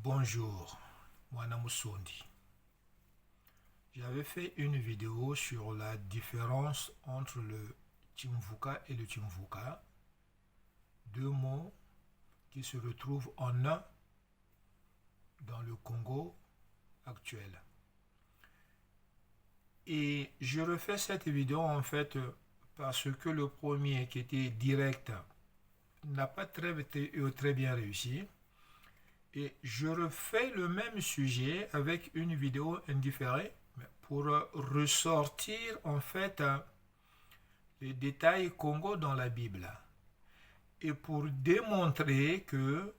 Bonjour, moi Namusondi. J'avais fait une vidéo sur la différence entre le Chimvuka et le Chimvuka, deux mots qui se retrouvent en un dans le Congo actuel. Et je refais cette vidéo en fait parce que le premier qui était direct n'a pas très bien réussi. Et je refais le même sujet avec une vidéo indifférée pour ressortir en fait les détails Congo dans la Bible. Et pour démontrer que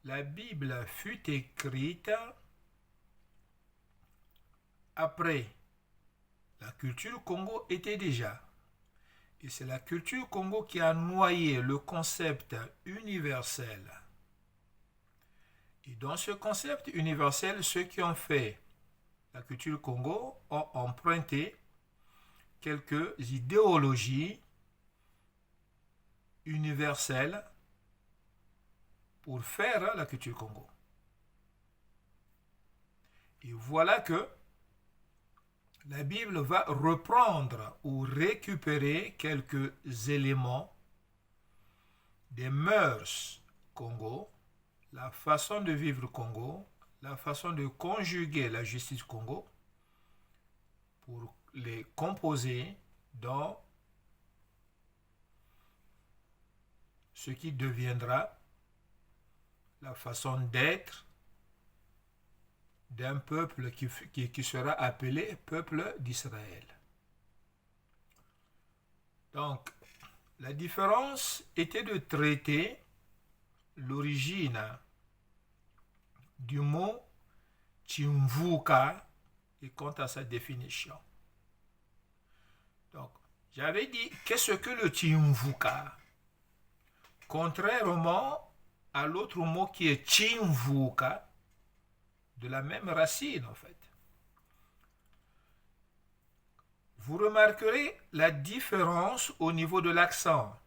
la Bible fut écrite après la culture Congo était déjà. Et c'est la culture Congo qui a noyé le concept universel. Et dans ce concept universel, ceux qui ont fait la culture Congo ont emprunté quelques idéologies universelles pour faire la culture Congo. Et voilà que la Bible va reprendre ou récupérer quelques éléments des mœurs Congo, la façon de vivre Congo, la façon de conjuguer la justice Congo pour les composer dans ce qui deviendra la façon d'être d'un peuple qui sera appelé peuple d'Israël. Donc, la différence était de traiter l'origine du mot Chimvuka et quant à sa définition. Donc, j'avais dit, qu'est-ce que le Chimvuka? Contrairement à l'autre mot qui est Chimvuka, de la même racine en fait. Vous remarquerez la différence au niveau de l'accent.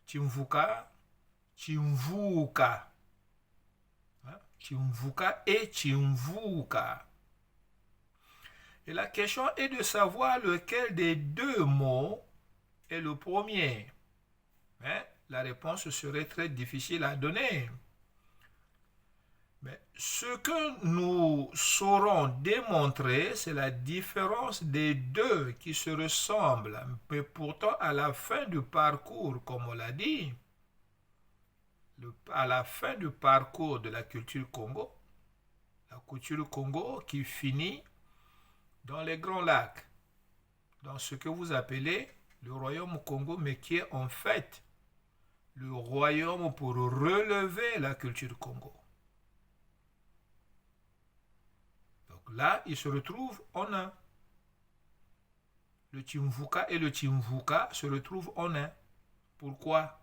Chimvuka, Chimvuka. Chimvuka et Chimvuka. Et la question est de savoir lequel des deux mots est le premier. Mais la réponse serait très difficile à donner. Mais ce que nous saurons démontrer, c'est la différence des deux qui se ressemblent, mais pourtant à la fin du parcours, comme on l'a dit, à la fin du parcours de la culture Congo qui finit dans les Grands Lacs, dans ce que vous appelez le royaume Congo, mais qui est en fait le royaume pour relever la culture Congo. Donc là, il se retrouve en un. Le Chimvuka et le Chimvuka se retrouvent en un. Pourquoi?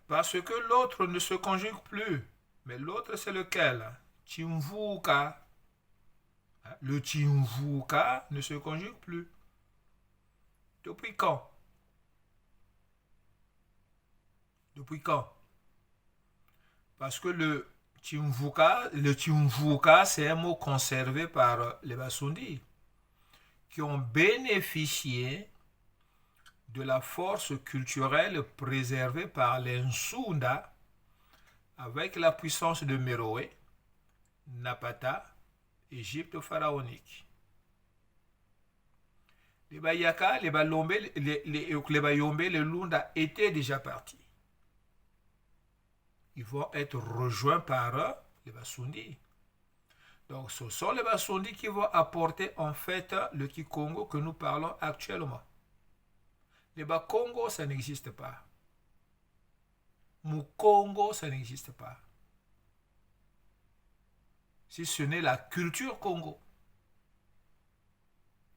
Parce que l'autre ne se conjugue plus. Mais l'autre, c'est lequel? Chimvuka. Le Chimvuka ne se conjugue plus. Depuis quand? Depuis quand? Parce que le Chimvuka, c'est un mot conservé par les Basundi, qui ont bénéficié de la force culturelle préservée par les Nsunda avec la puissance de Méroé, Napata, Égypte pharaonique. Les Bayaka, les Balombe, les Bayombe, les Lunda étaient déjà partis. Ils vont être rejoints par les Basundi. Donc ce sont les Basundi qui vont apporter en fait le Kikongo que nous parlons actuellement. Les Bakongo, ça n'existe pas. Mukongo, ça n'existe pas. Si ce n'est la culture Congo.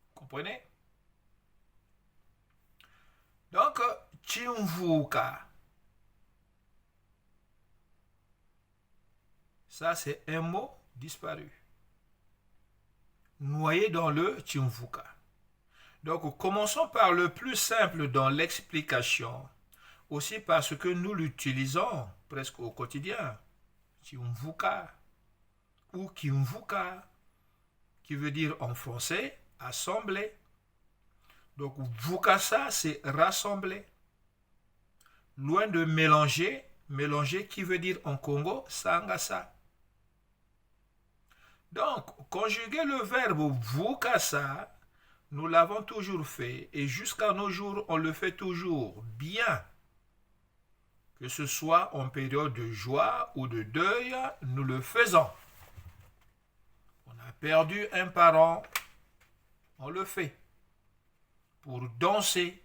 Vous comprenez? Donc, Chimvuka. Ça, c'est un mot disparu. Noyé dans le Chimvuka. Donc, commençons par le plus simple dans l'explication. Aussi parce que nous l'utilisons presque au quotidien. Chimvuka ou Kimvuka, qui veut dire en français assembler. Donc Vukasa, c'est rassembler. Loin de mélanger, mélanger qui veut dire en Congo Sangasa. Donc, conjuguer le verbe Vukasa, nous l'avons toujours fait et jusqu'à nos jours, on le fait toujours bien. Que ce soit en période de joie ou de deuil, nous le faisons. On a perdu un parent, on le fait. Pour danser,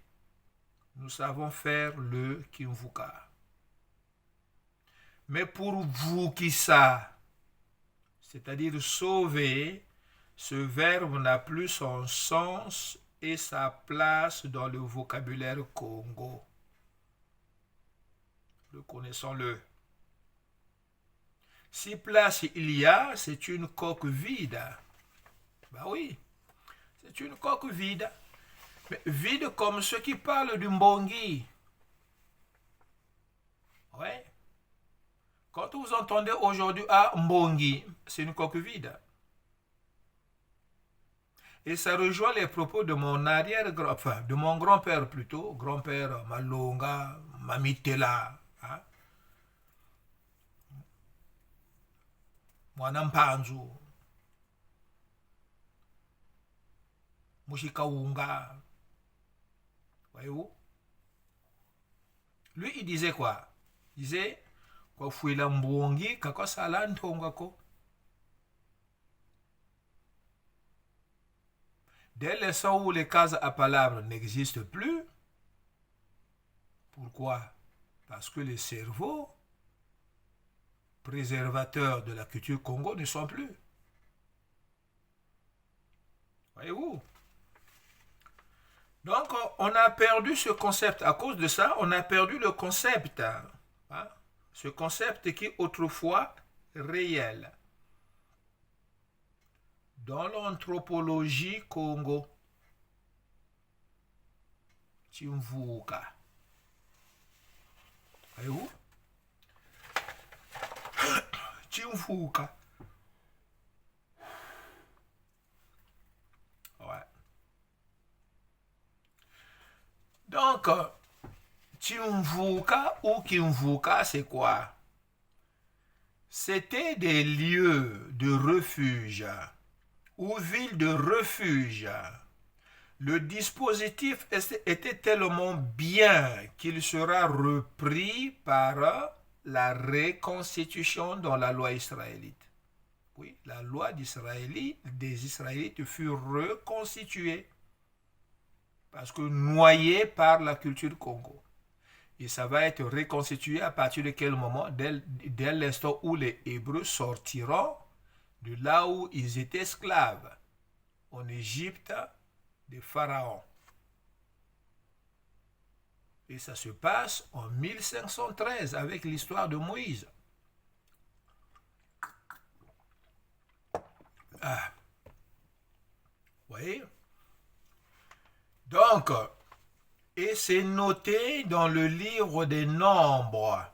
nous savons faire le Kimvuka. Mais pour Vukisa, c'est-à-dire sauver, ce verbe n'a plus son sens et sa place dans le vocabulaire Congo. Reconnaissons-le. Si place il y a, c'est une coque vide. Ben oui, c'est une coque vide. Mais vide comme ceux qui parlent du Mbongi. Ouais. Quand vous entendez aujourd'hui Mbongi, c'est une coque vide. Et ça rejoint les propos de mon arrière-grand, enfin, de mon grand-père plutôt, grand-père Malonga, Mamitela, hein? Mwanampanzu, Mushikaunga. Voyez-vous? Lui, il disait quoi? Il disait, kwa fuila mbongi, kako salantongako. Dès l'instant où les cases à palabres n'existent plus, pourquoi? Parce que les cerveaux préservateurs de la culture Congo ne sont plus. Voyez-vous? Donc, on a perdu ce concept. À cause de ça, on a perdu le concept. Hein? Ce concept qui est autrefois réel. Dans l'anthropologie Congo, Chimvuka. Voyez-vous? Chimvuka. Ouais. Donc, Chimvuka ou Kimvuka, c'est quoi? C'était des lieux de refuge ou villes de refuge. Le dispositif était tellement bien qu'il sera repris par la reconstitution dans la loi israélite. Oui, la loi des Israélites fut reconstituée parce que noyée par la culture Congo. Et ça va être reconstitué à partir de quel moment? Dès l'instant où les Hébreux sortiront de là où ils étaient esclaves, en Égypte, des pharaons. Et ça se passe en 1513 avec l'histoire de Moïse. Ah. Vous voyez? Donc, et c'est noté dans le livre des Nombres.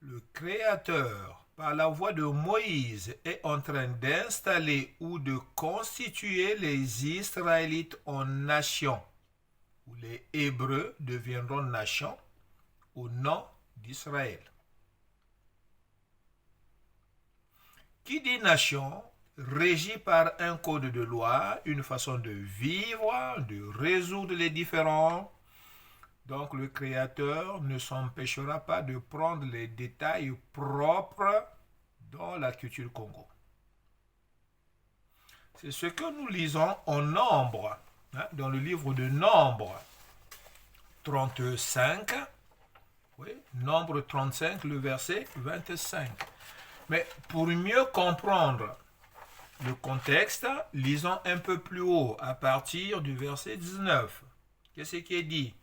Le Créateur, par la voix de Moïse, est en train d'installer ou de constituer les Israélites en nation, où les Hébreux deviendront nation au nom d'Israël. Qui dit nation, régie par un code de loi, une façon de vivre, de résoudre les différends. Donc le Créateur ne s'empêchera pas de prendre les détails propres dans la culture Congo. C'est ce que nous lisons en Nombre, hein, dans le livre de Nombre 35, oui, Nombre 35, le verset 25. Mais pour mieux comprendre le contexte, lisons un peu plus haut, à partir du verset 19. Qu'est-ce qui est dit?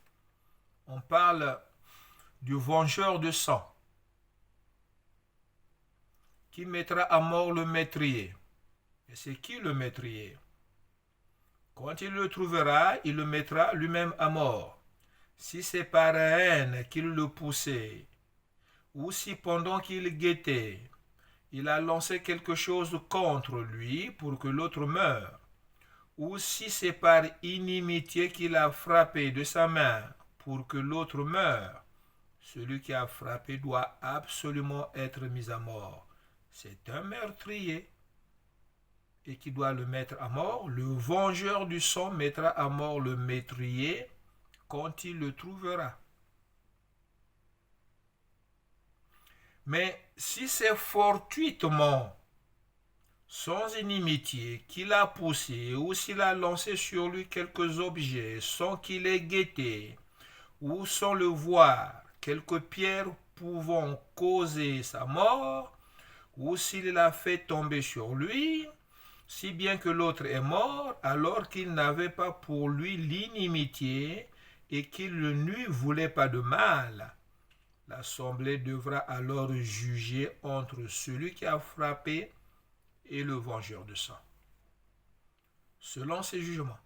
On parle du vengeur de sang qui mettra à mort le métrier. Et c'est qui le métrier? Quand il le trouvera, il le mettra lui-même à mort. Si c'est par haine qu'il le poussait, ou si pendant qu'il guettait, il a lancé quelque chose contre lui pour que l'autre meure, ou si c'est par inimitié qu'il a frappé de sa main pour que l'autre meure, celui qui a frappé doit absolument être mis à mort. C'est un meurtrier et qui doit le mettre à mort. Le vengeur du sang mettra à mort le meurtrier quand il le trouvera. Mais si c'est fortuitement, sans inimitié, qu'il a poussé ou s'il a lancé sur lui quelques objets sans qu'il ait guetté ou sans le voir, quelques pierres pouvant causer sa mort, ou s'il l'a fait tomber sur lui, si bien que l'autre est mort, alors qu'il n'avait pas pour lui l'inimitié et qu'il ne lui voulait pas de mal. L'assemblée devra alors juger entre celui qui a frappé et le vengeur de sang, selon ses jugements.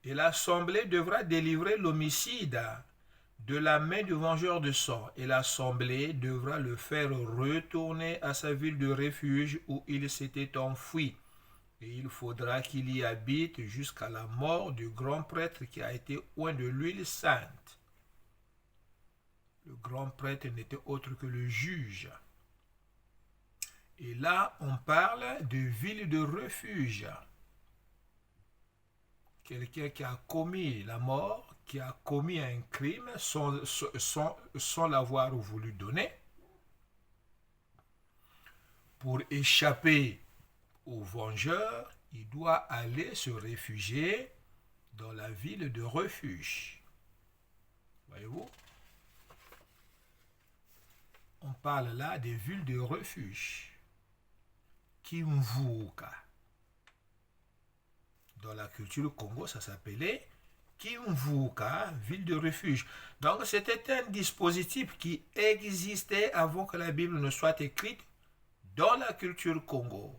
Et l'assemblée devra délivrer l'homicide de la main du vengeur de sang, et l'assemblée devra le faire retourner à sa ville de refuge où il s'était enfui. Et il faudra qu'il y habite jusqu'à la mort du grand prêtre qui a été oint de l'huile sainte. Le grand prêtre n'était autre que le juge. Et là, on parle de ville de refuge. Quelqu'un qui a commis la mort, qui a commis un crime sans l'avoir voulu donner, pour échapper au vengeur, il doit aller se réfugier dans la ville de refuge. Voyez-vous? On parle là des villes de refuge. Kimvuka. Dans la culture Congo, ça s'appelait Kimvuka, ville de refuge. Donc c'était un dispositif qui existait avant que la Bible ne soit écrite dans la culture Congo.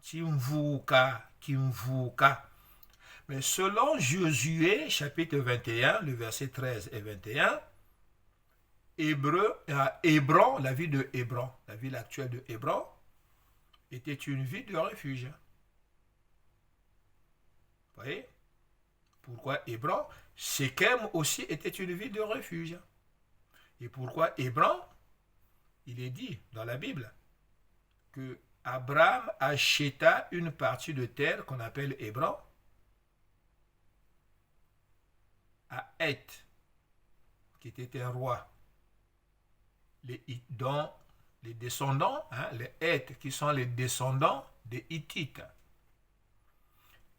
Kimvuka, Kimvuka. Mais selon Josué, chapitre 21, le verset 13 et 21, Hébron, la ville de Hébron, la ville actuelle de Hébron, était une ville de refuge. Vous voyez? Pourquoi Hébron? Shechem aussi était une ville de refuge. Et pourquoi Hébron? Il est dit dans la Bible que Abraham acheta une partie de terre qu'on appelle Hébron à Heth, qui était un roi. Dont les descendants, les Heths qui sont les descendants des Hittites.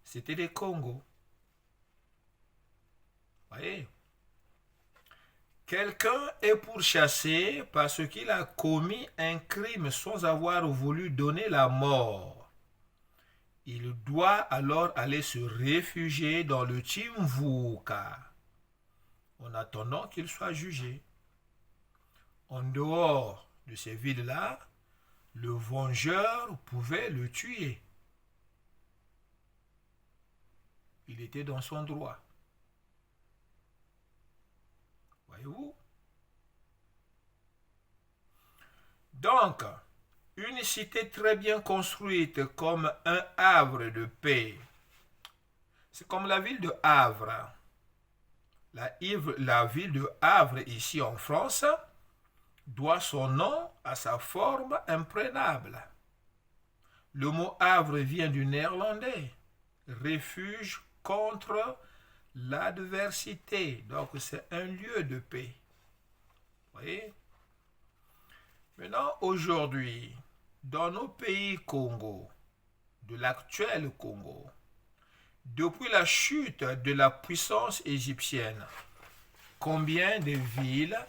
C'était les Congos. Voyez? Quelqu'un est pourchassé parce qu'il a commis un crime sans avoir voulu donner la mort. Il doit alors aller se réfugier dans le Timvuka en attendant qu'il soit jugé. En dehors de ces villes-là, le vengeur pouvait le tuer. Il était dans son droit. Voyez-vous? Donc, une cité très bien construite comme un havre de paix, c'est comme la ville de Havre. La ville de Havre, ici en France, doit son nom à sa forme imprenable. Le mot Havre vient du néerlandais, refuge contre l'adversité. Donc c'est un lieu de paix. Vous voyez? Maintenant, aujourd'hui, dans nos pays Congo, de l'actuel Congo, depuis la chute de la puissance égyptienne, combien de villes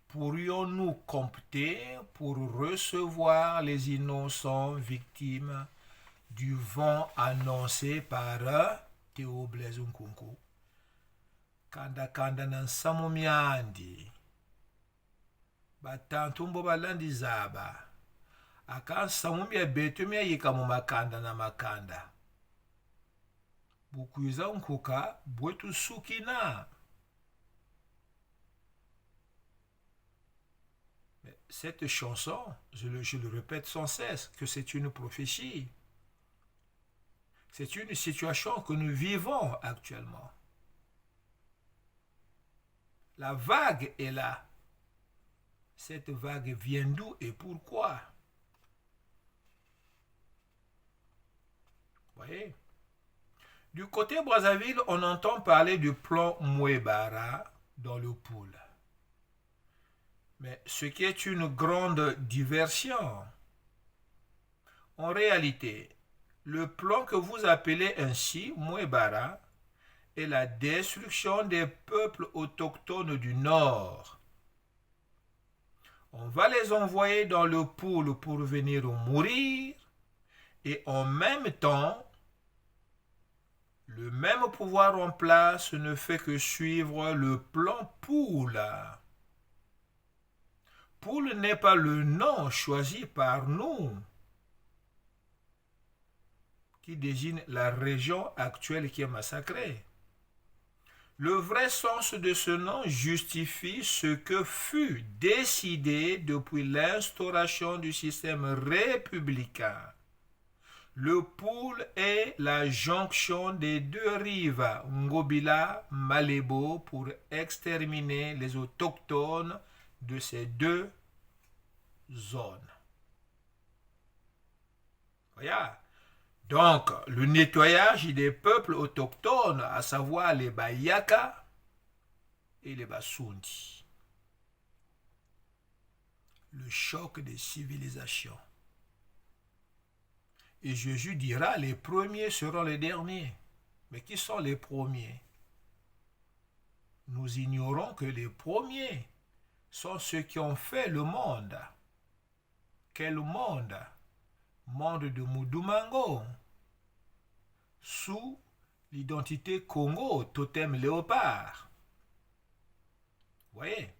pourrions-nous compter pour recevoir les innocents victimes du vent annoncé par Théo Blaise Nkunku? Kanda na nsamu myandi batantu mbo balandi zaba aka nsamu mya betu mya yika mu makanda na makanda. Bukuiza Nkuka, Bwetu Sukina. Cette chanson, je le répète sans cesse, que c'est une prophétie. C'est une situation que nous vivons actuellement. La vague est là. Cette vague vient d'où et pourquoi? Vous voyez? Du côté Brazzaville, on entend parler du plan Mouebara dans le Poul. Mais ce qui est une grande diversion, en réalité, le plan que vous appelez ainsi, Mouebara, est la destruction des peuples autochtones du Nord. On va les envoyer dans le Poul pour venir mourir, et en même temps, le même pouvoir en place ne fait que suivre le plan Poul. Poul n'est pas le nom choisi par nous, qui désigne la région actuelle qui est massacrée. Le vrai sens de ce nom justifie ce que fut décidé depuis l'instauration du système républicain. Le Poul est la jonction des deux rives, Ngobila, Malebo, pour exterminer les autochtones de ces deux zones. Voilà. Donc, le nettoyage des peuples autochtones, à savoir les Bayaka et les Basundi. Le choc des civilisations. Et Jésus dira, les premiers seront les derniers. Mais qui sont les premiers? Nous ignorons que les premiers sont ceux qui ont fait le monde. Quel monde? Monde de Mudumango, sous l'identité Congo, totem léopard. Vous voyez?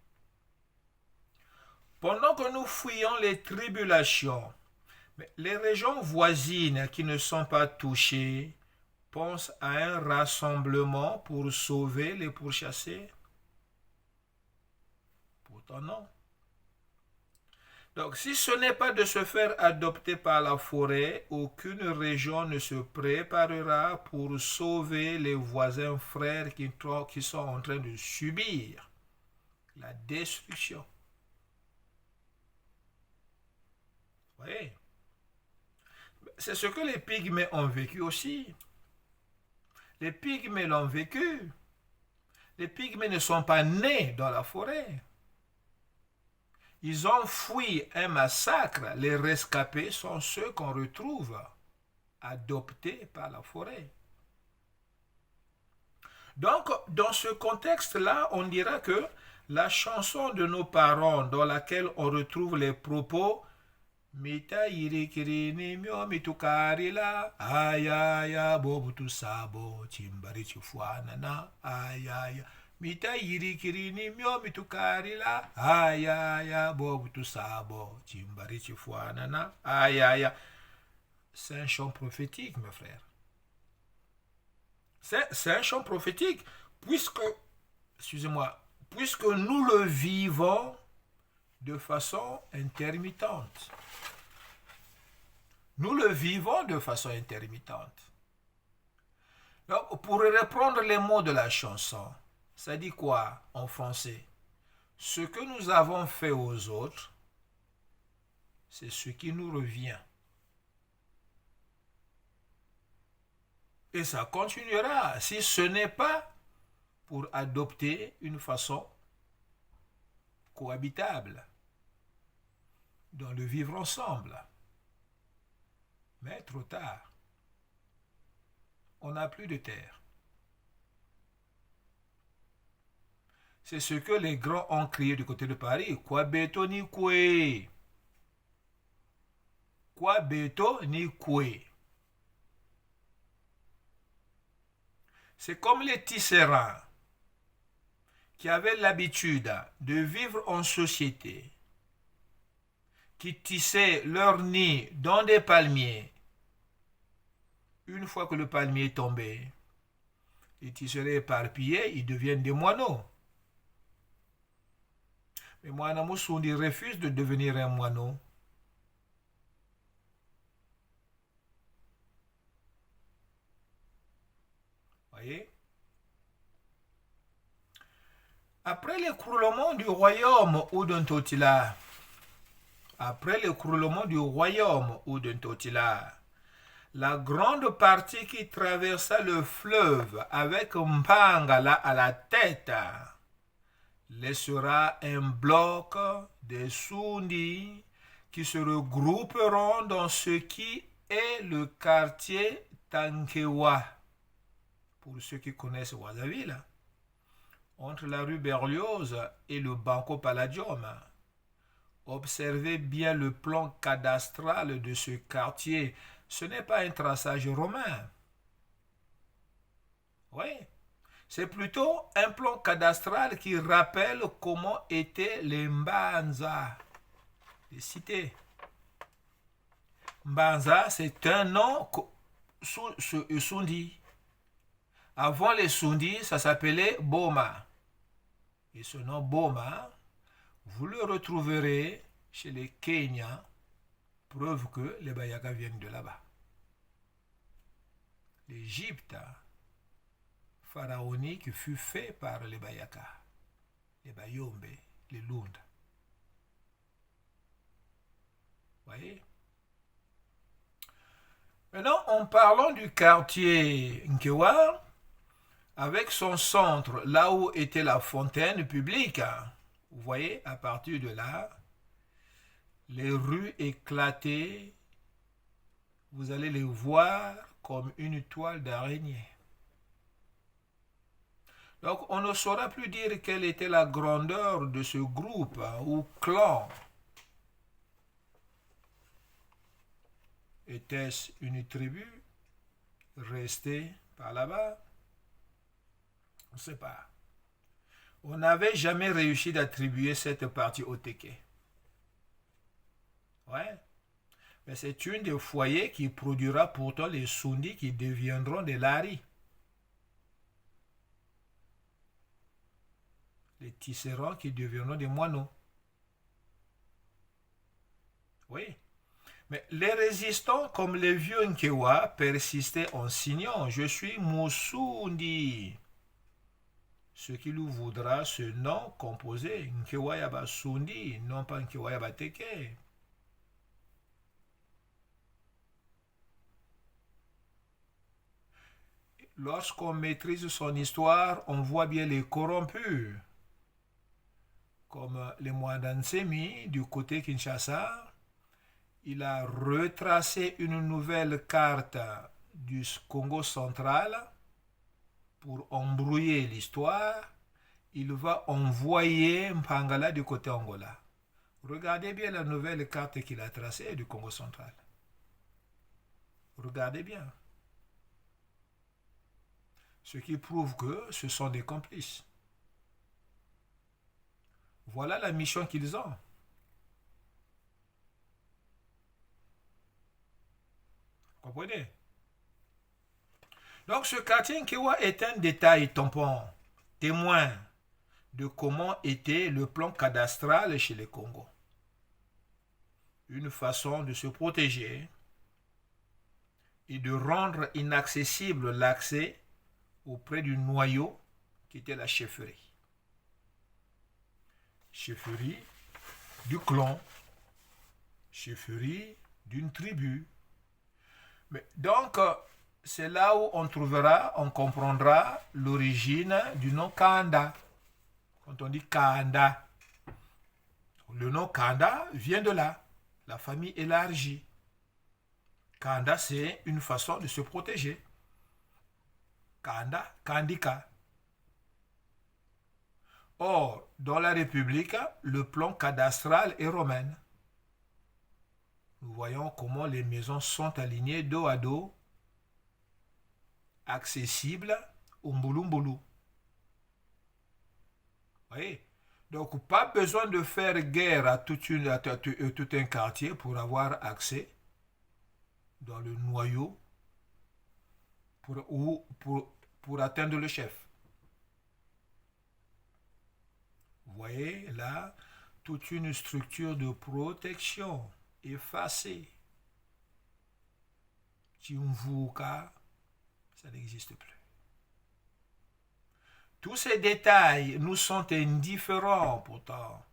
Pendant que nous fuyons les tribulations, les régions voisines qui ne sont pas touchées pensent à un rassemblement pour sauver les pourchassés. Pourtant non. Donc, si ce n'est pas de se faire adopter par la forêt, aucune région ne se préparera pour sauver les voisins frères qui sont en train de subir la destruction. Vous voyez? C'est ce que les Pygmées ont vécu aussi. Les Pygmées l'ont vécu. Les Pygmées ne sont pas nés dans la forêt. Ils ont fui un massacre. Les rescapés sont ceux qu'on retrouve adoptés par la forêt. Donc, dans ce contexte-là, on dira que la chanson de nos parents dans laquelle on retrouve les propos Mita yirikirini myo mitukarila ayaya bobutu sabo chimbari chifuanana ayaya Mita yirikirini myo mitukarila ayaya bobutu sabo chimbari chifuanana ayaya. C'est un chant prophétique, mes frères. C'est un chant prophétique puisque nous le vivons de façon intermittente. Nous le vivons de façon intermittente. Donc, pour reprendre les mots de la chanson, ça dit quoi en français? Ce que nous avons fait aux autres, c'est ce qui nous revient. Et ça continuera si ce n'est pas pour adopter une façon cohabitable dans le vivre ensemble. Mais trop tard. On n'a plus de terre. C'est ce que les grands ont crié du côté de Paris. Quoi béto ni koué. Quoi béto ni koué. C'est comme les tisserands qui avaient l'habitude de vivre en société, qui tissaient leur nid dans des palmiers. Une fois que le palmier est tombé, les tisserands éparpillés, ils deviennent des moineaux. Mais Moana Moussoundi refuse de devenir un moineau. Voyez? Après l'écroulement du royaume Oudentotila, la grande partie qui traversa le fleuve avec Mpangala à la tête laissera un bloc de Sundi qui se regrouperont dans ce qui est le quartier Tankewa. Pour ceux qui connaissent Ouazaville, entre la rue Berlioz et le Banco Palladium. Observez bien le plan cadastral de ce quartier. Ce n'est pas un traçage romain. Oui, c'est plutôt un plan cadastral qui rappelle comment étaient les Mbanza, les cités. Mbanza, c'est un nom Sundi. Avant les Sundi, ça s'appelait Boma. Et ce nom Boma, vous le retrouverez chez les Kenyans, preuve que les Bayaka viennent de là-bas. L'Égypte pharaonique fut fait par les Bayaka, les Bayombe, les Lunda. Voyez? Maintenant, en parlant du quartier Nkewa, avec son centre, là où était la fontaine publique, vous voyez, à partir de là, les rues éclatées, vous allez les voir comme une toile d'araignée. Donc, on ne saura plus dire quelle était la grandeur de ce groupe ou clan. Était-ce une tribu restée par là-bas? On ne sait pas. On n'avait jamais réussi d'attribuer cette partie au Teke. Ouais. Mais c'est une des foyers qui produira pourtant les Sundi qui deviendront des Lari. Les tisserands qui deviendront des moineaux. Oui. Mais les résistants, comme les vieux Nkewa, persistaient en signant « Je suis Moussoundi ». Ce qui lui voudra ce nom composé Nkewa Yaba Sundi, non pas Nkewa Yaba Teke. Lorsqu'on maîtrise son histoire, on voit bien les corrompus, comme les Mwandansemi du côté Kinshasa. Il a retracé une nouvelle carte du Congo central pour embrouiller l'histoire. Il va envoyer Mpangala du côté Angola. Regardez bien la nouvelle carte qu'il a tracée du Congo central. Regardez bien. Ce qui prouve que ce sont des complices. Voilà la mission qu'ils ont. Vous comprenez? Donc ce quartier Nkewa est un détail tampon, témoin de comment était le plan cadastral chez les Congos. Une façon de se protéger et de rendre inaccessible l'accès auprès du noyau qui était la chefferie. Chefferie du clan, chefferie d'une tribu. Mais donc, c'est là où on comprendra l'origine du nom Kanda. Quand on dit Kanda, le nom Kanda vient de là, la famille élargie. Kanda, c'est une façon de se protéger. Kanda, Kandika. Or, dans la République, le plan cadastral est romain. Nous voyons comment les maisons sont alignées dos à dos, accessibles au Mbulu. Oui. Donc, pas besoin de faire guerre à tout un quartier pour avoir accès dans le noyau pour atteindre le chef. Vous voyez là, toute une structure de protection effacée. Timvuka, ça n'existe plus. Tous ces détails nous sont indifférents pourtant,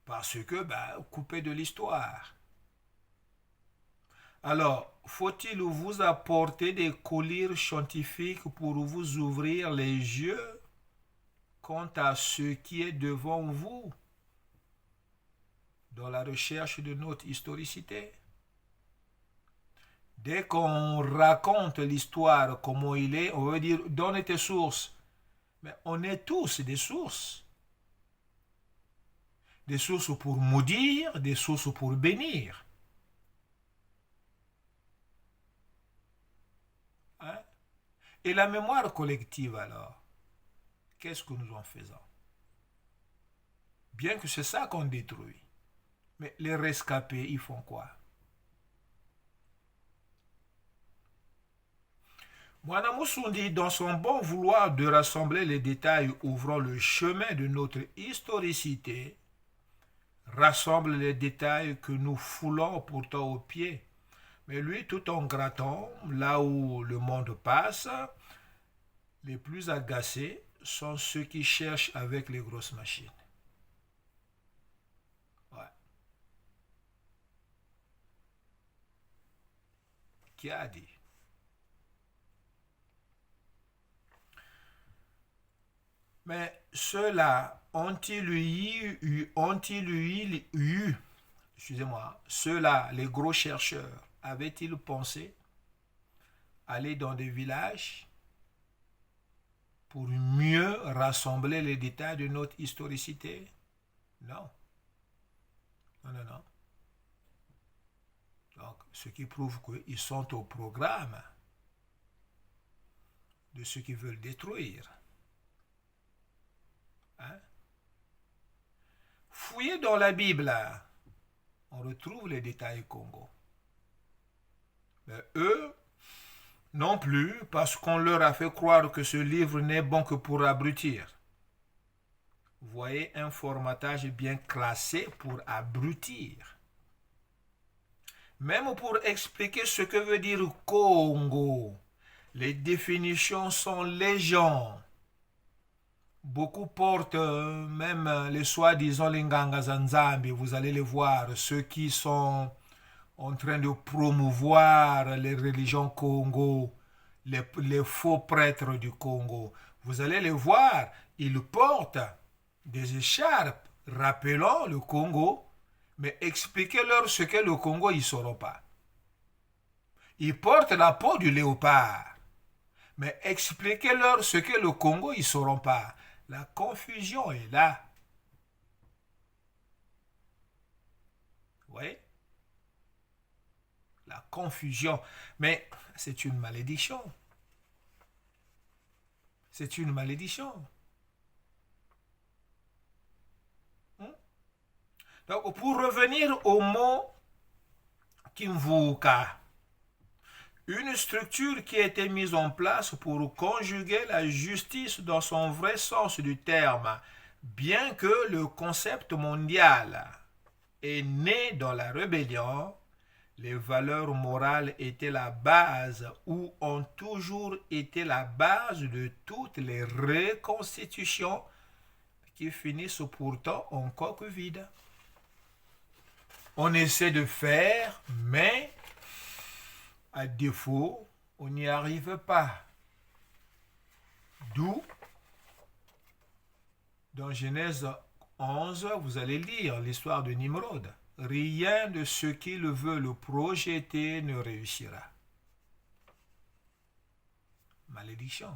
parce que coupés de l'histoire. Alors, faut-il vous apporter des colliers scientifiques pour vous ouvrir les yeux quant à ce qui est devant vous dans la recherche de notre historicité? Dès qu'on raconte l'histoire, comment il est, on veut dire, donne tes sources. Mais on est tous des sources. Des sources pour maudire, des sources pour bénir. Hein? Et la mémoire collective alors, qu'est-ce que nous en faisons? Bien que c'est ça qu'on détruit. Mais les rescapés, ils font quoi? Mwana Musundi, dans son bon vouloir de rassembler les détails ouvrant le chemin de notre historicité, rassemble les détails que nous foulons pourtant aux pieds. Mais lui, tout en grattant, là où le monde passe, les plus agacés sont ceux qui cherchent avec les grosses machines. Ouais. Qui a dit? Mais ceux-là ont-ils eu, excusez-moi, ceux-là, les gros chercheurs, avaient-ils pensé aller dans des villages pour mieux rassembler les détails de notre historicité? Non. Non, non, non. Donc, ce qui prouve qu'ils sont au programme de ceux qui veulent détruire. Hein? Fouillez dans la Bible, on retrouve les détails Congo. Mais eux, non plus, parce qu'on leur a fait croire que ce livre n'est bon que pour abrutir. Vous voyez un formatage bien classé pour abrutir. Même pour expliquer ce que veut dire Congo, les définitions sont légion. Beaucoup portent même les soi-disant les Nganga Zanzambi, vous allez les voir, ceux qui sont en train de promouvoir les religions Congo, les faux prêtres du Congo. Vous allez les voir, ils portent des écharpes rappelant le Congo, mais expliquez-leur ce qu'est le Congo, ils ne sauront pas. Ils portent la peau du léopard, mais expliquez-leur ce qu'est le Congo, ils ne sauront pas. La confusion est là. Oui. La confusion. Mais c'est une malédiction. C'est une malédiction. Donc, pour revenir au mot Kimvuka, une structure qui a été mise en place pour conjuguer la justice dans son vrai sens du terme, bien que le concept mondial est né dans la rébellion, les valeurs morales étaient la base ou ont toujours été la base de toutes les reconstitutions qui finissent pourtant en coque vide. On essaie de faire, mais à défaut, on n'y arrive pas. D'où, dans Genèse 11, vous allez lire l'histoire de Nimrod. Rien de ce qu'il veut le projeter ne réussira. Malédiction.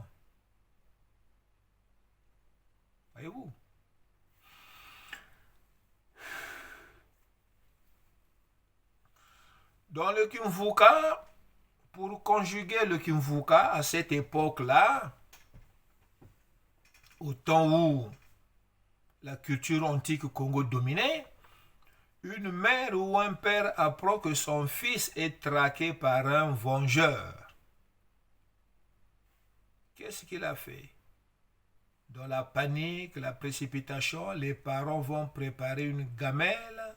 Voyez-vous? Dans le Kimvuka, pour conjuguer le Kimvuka à cette époque-là, au temps où la culture antique Congo dominait, une mère ou un père apprend que son fils est traqué par un vengeur. Qu'est-ce qu'il a fait? Dans la panique, la précipitation, les parents vont préparer une gamelle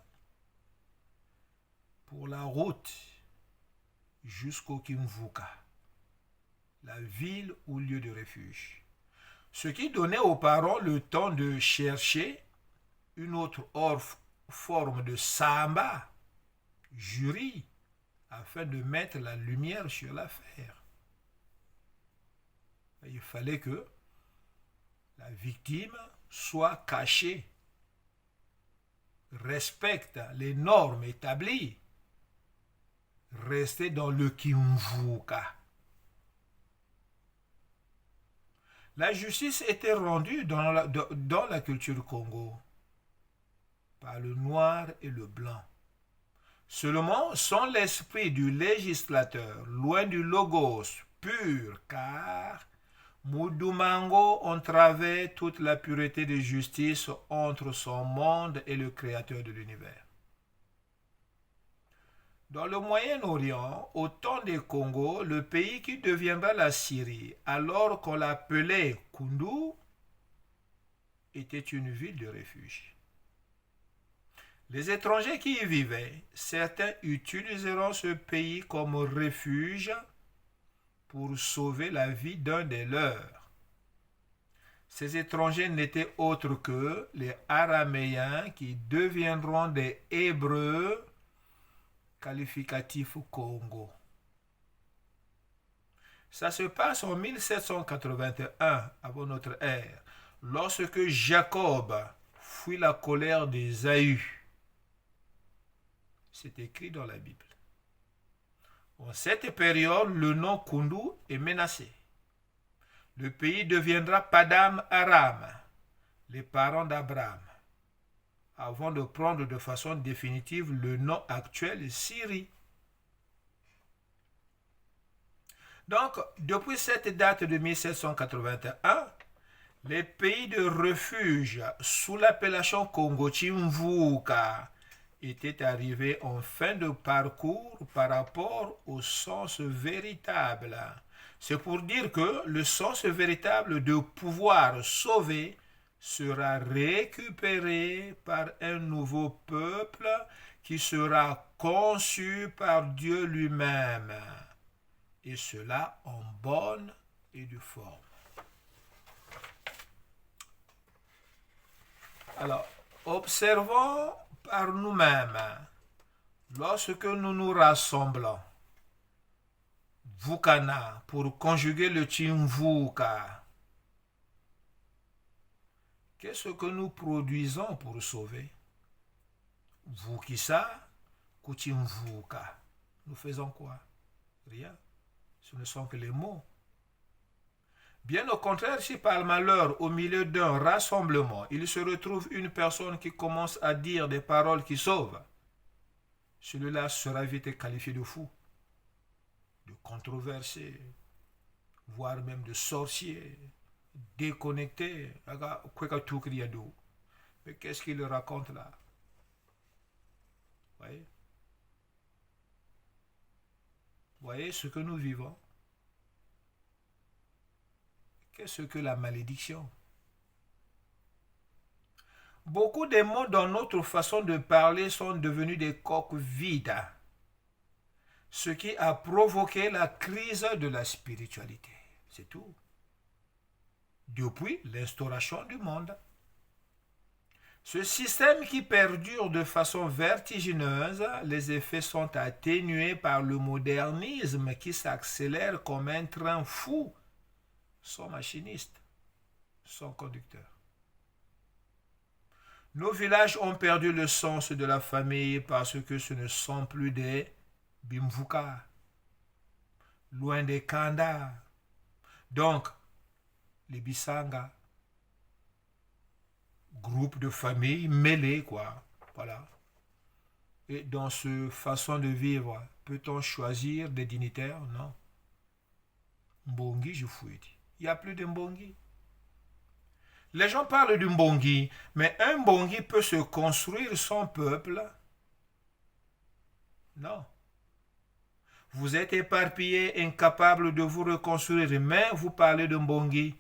pour la route jusqu'au Kimvuka, la ville ou lieu de refuge. Ce qui donnait aux parents le temps de chercher une autre forme de samba, jury, afin de mettre la lumière sur l'affaire. Il fallait que la victime soit cachée, respecte les normes établies, rester dans le Kimvuka. La justice était rendue dans la culture Congo par le noir et le blanc. Seulement, sans l'esprit du législateur, loin du logos pur, car Mudumango entravait toute la pureté de justice entre son monde et le Créateur de l'univers. Dans le Moyen-Orient, au temps des Congo, le pays qui deviendra la Syrie, alors qu'on l'appelait Kundu, était une ville de refuge. Les étrangers qui y vivaient, certains utiliseront ce pays comme refuge pour sauver la vie d'un des leurs. Ces étrangers n'étaient autres que les Araméens qui deviendront des Hébreux, qualificatif Congo. Ça se passe en 1781 avant notre ère, lorsque Jacob fuit la colère d'Ésaü. C'est écrit dans la Bible. En cette période, le nom Kundu est menacé. Le pays deviendra Padam Aram, les parents d'Abraham, avant de prendre de façon définitive le nom actuel Syrie. Donc, depuis cette date de 1781, les pays de refuge sous l'appellation Congo Chimvuka étaient arrivés en fin de parcours par rapport au sens véritable. C'est pour dire que le sens véritable de pouvoir sauver sera récupéré par un nouveau peuple qui sera conçu par Dieu lui-même, et cela en bonne et due forme. Alors, observons par nous-mêmes, lorsque nous nous rassemblons, Vukana, pour conjuguer le Chimvuka, qu'est-ce que nous produisons pour sauver? Vukisa, Kuchimvuka. Nous faisons quoi? Rien. Ce ne sont que les mots. Bien au contraire, si par malheur, au milieu d'un rassemblement, il se retrouve une personne qui commence à dire des paroles qui sauvent, celui-là sera vite qualifié de fou, de controversé, voire même de sorcier, déconnecté. Mais qu'est-ce qu'il raconte là? Voyez ce que nous vivons. Qu'est-ce que la malédiction? Beaucoup des mots dans notre façon de parler sont devenus des coques vides, ce qui a provoqué la crise de la spiritualité. C'est tout. Depuis l'instauration du monde. Ce système qui perdure de façon vertigineuse, les effets sont atténués par le modernisme qui s'accélère comme un train fou, sans machiniste, sans conducteur. Nos villages ont perdu le sens de la famille parce que ce ne sont plus des Bimvuka, loin des Kanda. Donc, les Bisanga, groupe de famille mêlés, quoi. Voilà. Et dans cette façon de vivre, peut-on choisir des dignitaires? Non. Mbongi, je fouille. Il n'y a plus de Mbongi. Les gens parlent du Mbongi, mais un Mbongi peut se construire son peuple? Non. Vous êtes éparpillé, incapable de vous reconstruire, mais vous parlez de Mbongi.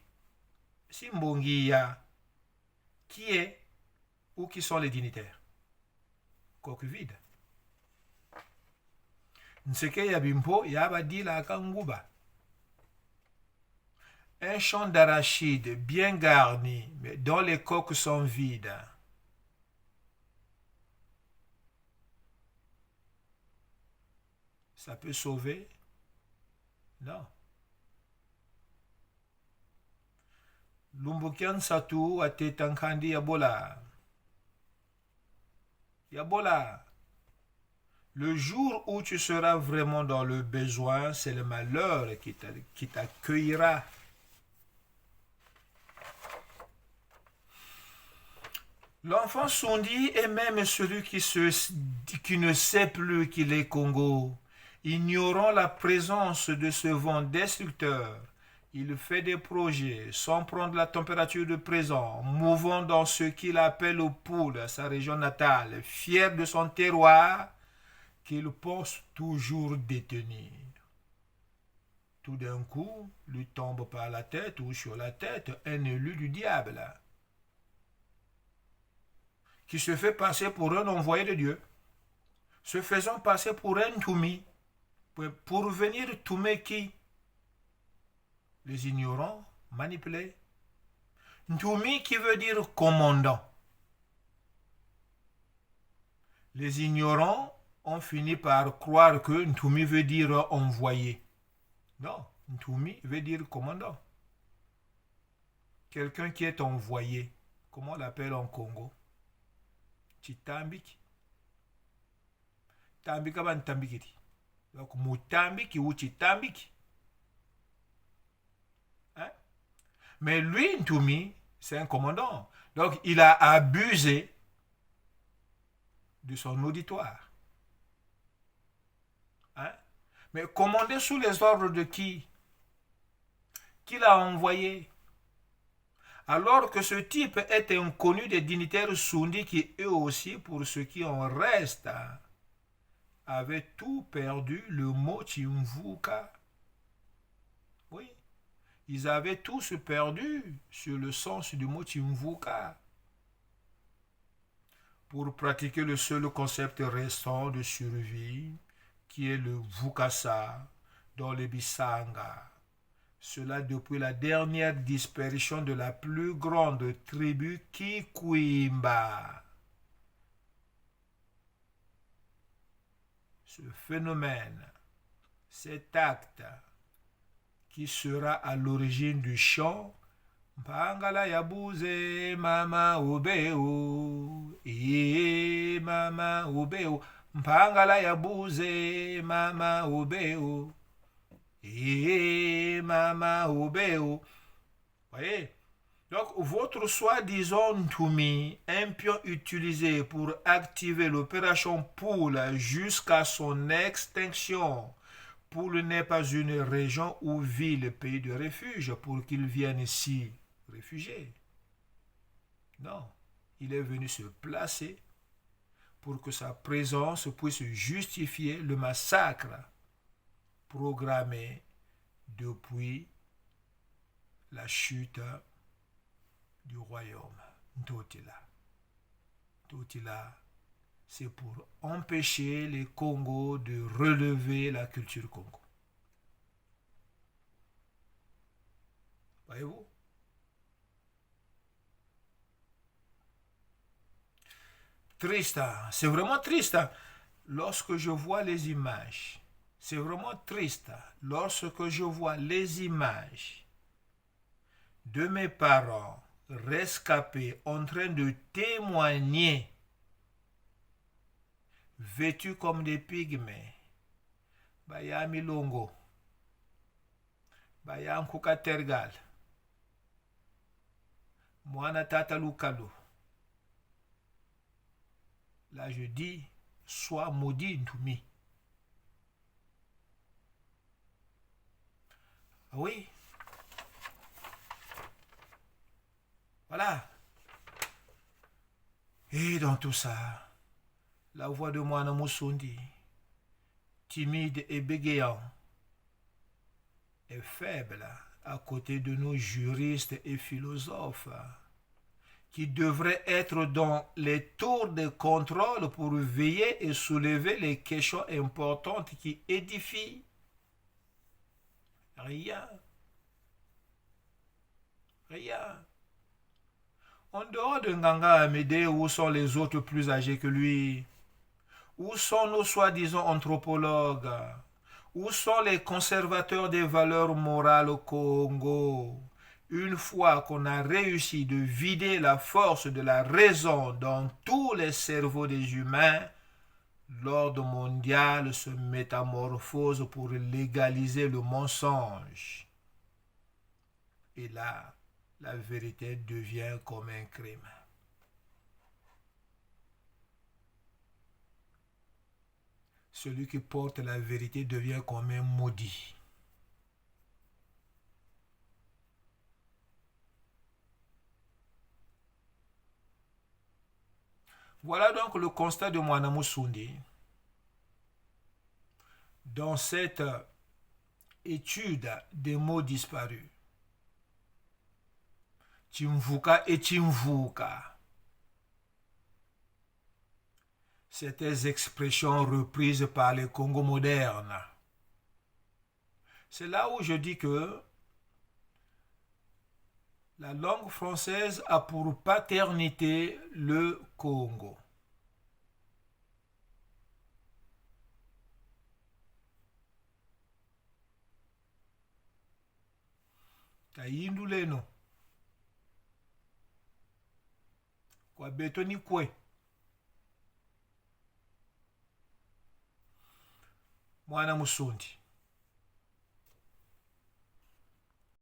Si Mbongi y a, qui est ou qui sont les dignitaires? Coque vide. Nseke Yabimpo, Yabadi la Kanguba. Un champ d'arachide bien garni, mais dont les coques sont vides. Ça peut sauver? Non. Lumbukian Satu a Tetankandi Yabola. Yabola. Le jour où tu seras vraiment dans le besoin, c'est le malheur qui t'accueillera. L'enfant Sundi est même celui qui ne sait plus qu'il est Congo. Ignorant la présence de ce vent destructeur, il fait des projets sans prendre la température de présent, mouvant dans ce qu'il appelle au pouls, sa région natale, fier de son terroir, qu'il pense toujours détenir. Tout d'un coup, lui tombe par la tête ou sur la tête un élu du diable, qui se fait passer pour un envoyé de Dieu, se faisant passer pour un Toumi, pour venir toumer qui? Les ignorants, manipulés. Ntoumi qui veut dire commandant. Les ignorants ont fini par croire que Ntoumi veut dire envoyé. Non, Ntoumi veut dire commandant. Quelqu'un qui est envoyé, comment on l'appelle en Congo? Chitambiki. Tambika ban tambikiti. Donc Mutambiki ou Chitambiki. Hein? Mais lui, Ntoumi, c'est un commandant. Donc il a abusé de son auditoire. Hein? Mais commandé sous les ordres de qui? Qui l'a envoyé? Alors que ce type est inconnu des dignitaires Sundi qui, eux aussi, pour ce qui en reste, avaient tout perdu le mot Chimvuka. Oui, ils avaient tous perdu sur le sens du mot Chimvuka. Pour pratiquer le seul concept restant de survie, qui est le Vukasa dans les Bisanga. Cela depuis la dernière disparition de la plus grande tribu Kikwimba. Ce phénomène, cet acte qui sera à l'origine du chant Mpangala yabuze mama obeo, mama obeo, Mpangala yabuze mama obeo. Mama obeo. Voyez? Donc, votre soi-disant Ntoumi, un pion utilisé pour activer l'opération Poule jusqu'à son extinction. Poule n'est pas une région ou ville, pays de refuge pour qu'il vienne ici réfugié. Non, il est venu se placer pour que sa présence puisse justifier le massacre programmé depuis la chute du royaume d'Otila. D'Otila, c'est pour empêcher les Congos de relever la culture Congo. Voyez-vous? Triste, c'est vraiment triste lorsque je vois les images. C'est vraiment triste lorsque je vois les images de mes parents rescapés en train de témoigner, vêtus comme des pygmées. Baya Milongo, Baya Nkuka Tergal, Moana Tata Lukalu. Là je dis, sois maudit Ntoumi. Oui. Voilà. Et dans tout ça, la voix de Moana Musundi timide et bégayant est faible à côté de nos juristes et philosophes qui devraient être dans les tours de contrôle pour veiller et soulever les questions importantes qui édifient. Rien. Rien. En dehors de Nganga Amédée, où sont les autres plus âgés que lui? Où sont nos soi-disant anthropologues? Où sont les conservateurs des valeurs morales au Congo? Une fois qu'on a réussi de vider la force de la raison dans tous les cerveaux des humains, l'ordre mondial se métamorphose pour légaliser le mensonge. Et là, la vérité devient comme un crime. Celui qui porte la vérité devient comme un maudit. Voilà donc le constat de Mwanamou Sundi. Dans cette étude des mots disparus, Chimvuka et Chimvuka, ces expressions reprises par les Congo modernes. C'est là où je dis que la langue française a pour paternité le Congo. Taïnduleno. Kwa betoni kwe. Mwana Musundi.